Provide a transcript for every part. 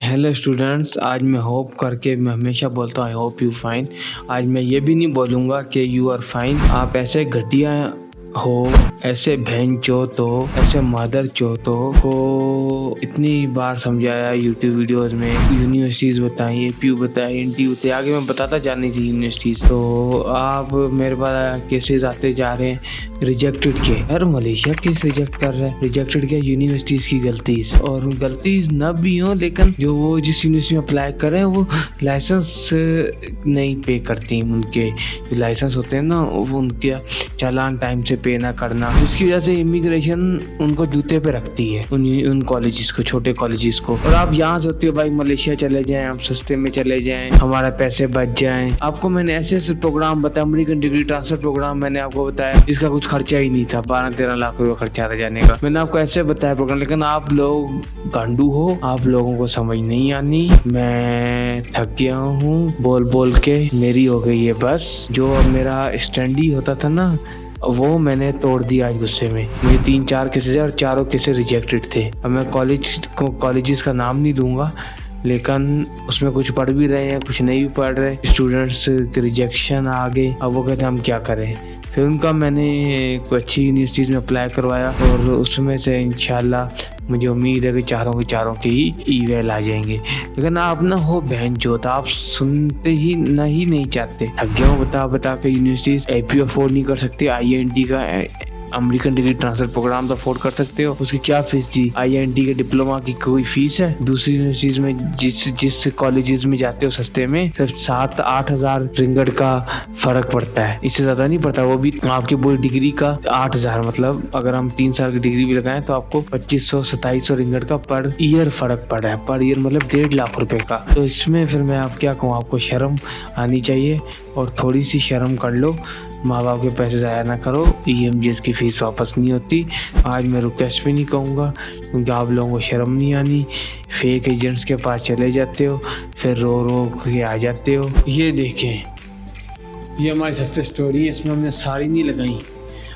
Hello students, आज मैं hope करके मैं हमेशा बोलता हूँ आई होप यू फाइन। आज मैं ये भी नहीं बोलूँगा कि यू आर फाइन। आप ऐसे घटिया हो, ऐसे बहन चोत हो, ऐसे मदर चोत हो को इतनी बार समझाया यूट्यूब वीडियोस में। यूनिवर्सिटीज़ बताई, एपीयू बताई, एनटीयू बताई, आगे मैं बताता जानी थी यूनिवर्सिटीज़। तो आप मेरे पास केसेस आते जा रहे हैं रिजेक्टेड के। यार मलेशिया केस रिजेक्ट कर रहा है, रिजेक्टेड क्या यूनिवर्सिटीज़ की गलतीज। और गलतीज न भी हो, लेकिन जो वो जिस यूनिवर्सिटी में अप्लाई कर रहे हैं वो लाइसेंस नहीं पे करती। उनके जो लाइसेंस होते हैं ना, वो उनके चालान टाइम से पे ना करना, जिसकी वजह से इमिग्रेशन उनको जूते पे रखती है, उन कॉलेजेस को, छोटे कॉलेजेस को। और आप यहाँ सोचते हो भाई मलेशिया चले जाएं, हम सस्ते में चले जाएं, हमारा पैसे बच जाएं। आपको मैंने ऐसे ऐसे प्रोग्राम बताया, अमेरिकन डिग्री ट्रांसफर प्रोग्राम मैंने आपको बताया, इसका कुछ खर्चा ही नहीं था, 12-13 लाख रुपए खर्चा था जाने का। मैंने आपको ऐसे बताया प्रोग्राम, लेकिन आप लोग गांडू हो, आप लोगों को समझ नहीं आनी। मैं थक गया हूँ बोल बोल के, मेरी हो गई है बस। जो मेरा स्टैंडी होता था ना, वो मैंने तोड़ दिया आज गुस्से में। मेरे 3-4 केसेस है और चारों केसेस रिजेक्टेड थे। अब मैं कॉलेजेस का नाम नहीं लूँगा, लेकिन उसमें कुछ पढ़ भी रहे हैं, कुछ नहीं भी पढ़ रहे स्टूडेंट्स के रिजेक्शन आ गए। अब वो कहते हैं हम क्या करें। फिर उनका मैंने कोई अच्छी यूनिवर्सिटीज़ में अप्लाई करवाया और उसमें से इंशाल्लाह मुझे उम्मीद है कि चारों के ही ईमेल आ जाएंगे। लेकिन आप ना हो बहन चोत, आप सुनते ही नहीं चाहते। थक गया हूँ बता के। यूनिवर्सिटीज़ एपीयू अफोर्ड नहीं कर सकते, आईएनटी का अमेरिकन डिग्री ट्रांसफर प्रोग्राम तो अफोर्ड कर सकते हो, उसकी क्या फीस थी? आईएनटी के डिप्लोमा की कोई फीस है? दूसरी यूनिवर्सिटीज में जिस कॉलेजेस में जाते हो सस्ते में, सिर्फ 7-8 हज़ार रिंगट का फर्क पड़ता है, इससे ज्यादा नहीं पड़ता। वो भी आपकी पूरी डिग्री का 8 हज़ार, मतलब अगर हम 3 साल की डिग्री भी लगाएं तो आपको 2500-2700 रिंगट का पर ईयर फर्क पड़ रहा है। पर ईयर मतलब 1.5 लाख रुपए का। तो इसमें फिर मैं आप क्या कहूँ, आपको शर्म आनी चाहिए और थोड़ी सी शर्म कर लो। माँ बाप के पैसे ज़ाया ना करो, ईएमजीएस की फ़ीस वापस नहीं होती। आज मैं रिक्वेस्ट भी नहीं कहूँगा, क्योंकि आप लोगों को शर्म नहीं आनी। फेक एजेंट्स के पास चले जाते हो, फिर रो के आ जाते हो। ये देखें, ये हमारी सक्सेस स्टोरी है, इसमें हमने सारी नहीं लगाई।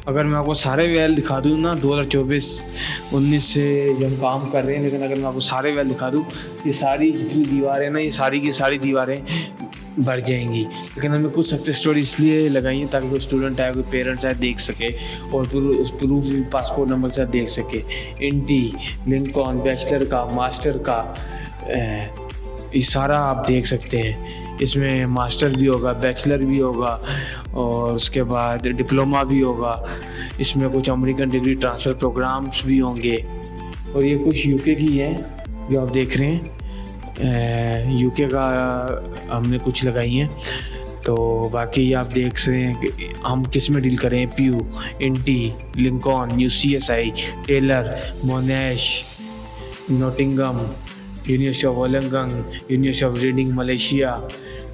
अगर मैं आपको सारे वेल दिखा दूँ ना, 2024-19 से जब हम काम कर रहे हैं, लेकिन अगर मैं आपको सारे वेल दिखा दूँ, ये सारी जितनी दीवारें ना, ये सारी की सारी दीवारें भर जाएंगी। लेकिन हमने कुछ सक्सेस स्टोरी इसलिए लगाई है ताकि कोई स्टूडेंट आए, कोई पेरेंट्स आए देख सके और उस प्रूफ पासपोर्ट नंबर से देख सके। एनटी, लिंकन, बैचलर का, मास्टर का, ये सारा आप देख सकते हैं। इसमें मास्टर भी होगा, बैचलर भी होगा और उसके बाद डिप्लोमा भी होगा। इसमें कुछ अमेरिकन डिग्री ट्रांसफ़र प्रोग्राम्स भी होंगे। और ये कुछ यूके की है जो आप देख रहे हैं, यूके का हमने कुछ लगाई हैं। तो बाकी आप देख रहे हैं कि हम किस में डील करें। APU, INTI, Lincoln, UCSI, Taylor, Monash, Nottingham, university of Wollongong, university of Reading Malaysia.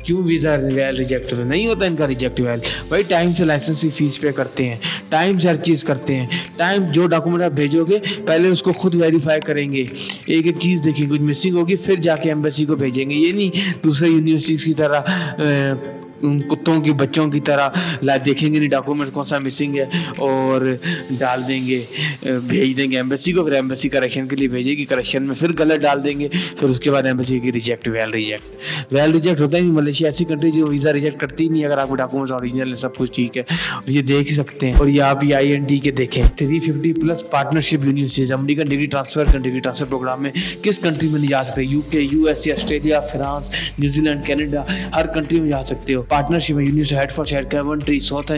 क्यों वीज़ा वेल रिजेक्ट होता नहीं होता इनका रिजेक्ट वेल? भाई टाइम से लाइसेंस की फ़ीस पे करते हैं, टाइम से हर चीज़ करते हैं। टाइम जो डॉक्यूमेंट आप भेजोगे पहले उसको खुद वेरीफाई करेंगे, एक एक चीज़ देखेंगे, कुछ मिसिंग होगी फिर जाके एम्बेसी को भेजेंगे। ये नहीं दूसरे यूनिवर्सिटीज़ की तरह उन कुत्तों की बच्चों की तरह देखेंगे नहीं डॉक्यूमेंट कौन सा मिसिंग है और डाल देंगे, भेज देंगे एम्बेसी को। फिर एम्बेसी करेक्शन के लिए भेजेगी, करेक्शन में फिर गलत डाल देंगे, फिर उसके बाद एम्बेसी की रिजेक्ट वेल रिजेक्ट होता ही नहीं। मलेशिया ऐसी कंट्री जो वीज़ा रिजेक्ट करती ही नहीं अगर आपके डॉक्यूमेंट्स ओरिजिनल है, सब कुछ ठीक है। और ये देख ही सकते हैं। और ये आप INT के देखें, 350+ partnership universities American degree transfer programme में किस कंट्री में नहीं जा सकते? UK, USA, Australia, France, New Zealand, Canada, हर कंट्री में जा सकते हो। पार्टनरशिप में university Hertfordshire, Coventry, South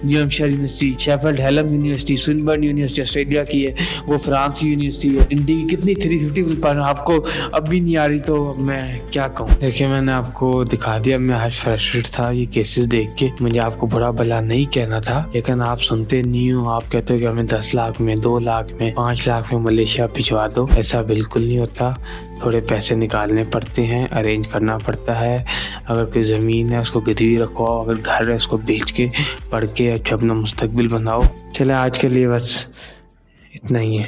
New Hampshire university, Sheffield Hallam university, Swinburne university Australia की है, वो फ्रांस की यूनिवर्सिटी है। इंडी की कितनी 350 आपको अब भी नहीं आ रही, तो मैं क्या कहूँ। देखिए मैंने आपको दिखा दिया, मैं आज फ्रस्ट्रेट था ये केसेस देख के। मुझे आपको बुरा भला नहीं कहना था, लेकिन आप सुनते नहीं हो। आप कहते हो कि हमें 10 लाख में, 2 लाख में, 5 लाख में मलेशिया भिजवा दो। ऐसा बिल्कुल नहीं होता। थोड़े पैसे निकालने पड़ते हैं, अरेंज करना पड़ता है। अगर कोई ज़मीन है उसको गिरवी रखो, अगर घर है उसको बेच के पढ़ के अच्छा अपना मुस्तकबिल बनाओ। चले आज के लिए बस इतना ही है।